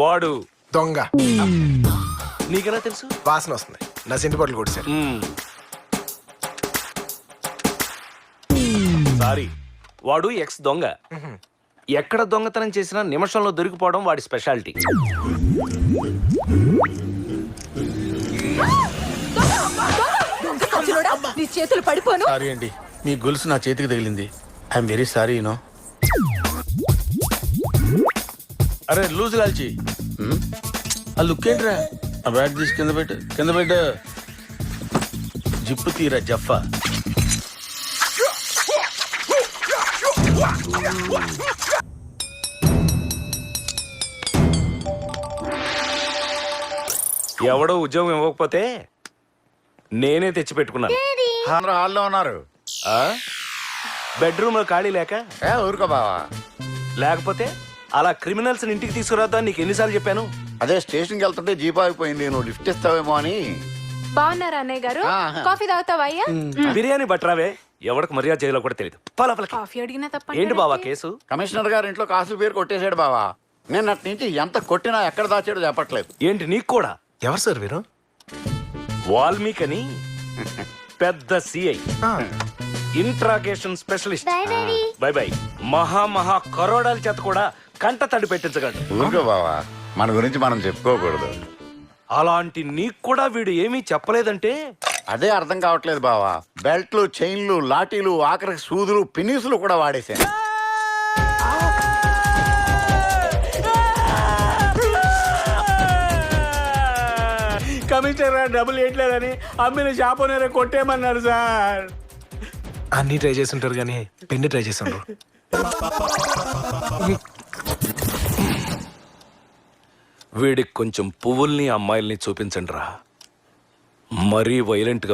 వాడు దొంగ. నీకెలా తెలుసు? వాసన వస్తుంది. నా సింటి బట్టలు కొట్టేశారు. సారీ, వాడు ఎక్స్ దొంగ. ఎక్కడ దొంగతనం చేసినా నిమిషంలో దొరికిపోవడం వాడి స్పెషాలిటీ. నీ చేతులు పడిపోను. సారీ అండి, మీ గొలుసు నా చేతికి తగిలింది. I'm very sorry you know. అరే లూజ్ కాల్చి ఆ లుక్ ఏంట్రా? ఆ బ్యాగ్ తీసి కింద పెట్టు. జిప్పు తీరా జఫా. ఎవడో ఉద్యోగం ఇవ్వకపోతే నేనే తెచ్చి పెట్టుకున్నాను. అందరూ హాల్లో ఉన్నారు. బెడ్రూమ్ లో ఖాళీ లేక? ఊరుకో బావా. లేకపోతే అలా క్రిమినల్స్ ఇంటికి తీసుకురాద్దా నీకు ఎన్నిసార్లు చెప్పాను? అదే స్టేషన్కి వెళ్తుంటే జీప్ ఆగిపోయింది, నువ్వు లిఫ్ట్ ఇస్తావేమో అని. బాగున్నారా అన్నయ్య గారు? కాఫీ తాగుతావా అయ్యా? బిర్యానీ బట్రావే, ఎవరికి మర్యాద చేయాలో కూడా తెలియదు. కాఫీ అడిగినా తప్ప. ఏంటి బావా కేసు? కమిషనర్ గారి ఇంట్లో కాసులు పేరు కొట్టేశాడు బావా. నేను అటు నుంచి ఎంత కొట్టినా ఎక్కడ దాచాడో చెప్పట్లేదు. ఏంటి నీకు కూడా? ఎవరు సార్ వీరు? వాల్మీకి అని పెద్ద CI, interrogation specialist. By by. మహా కరోడాల చేత కూడా కంట తడి పెట్టించగలడు. ఊరుకో బావా, మన గురించి మనం చెప్పుకోకూడదు. అలాంటి నీకు కూడా వీడు ఏమీ చెప్పలేదంటే? అదే అర్థం కావట్లేదు బావా. బెల్ట్లు, చైన్లు, లాఠీలు, ఆఖరికి సూదులు, పినీసులు కూడా వాడేశాను. కమిషనర్ డబ్బులు ఇవ్వట్లేదని అమ్మిన షాప్ ఓనర్ కొట్టేయమన్నారు సార్. అన్ని ట్రై చేసి ఉంటారు కానీ పెన్ను ట్రై చేసి ఉండరు. వీడికి కొంచెం పువ్వుల్ని అమ్మాయిల్ని చూపించండి రా. మరీ వైలెంట్ గా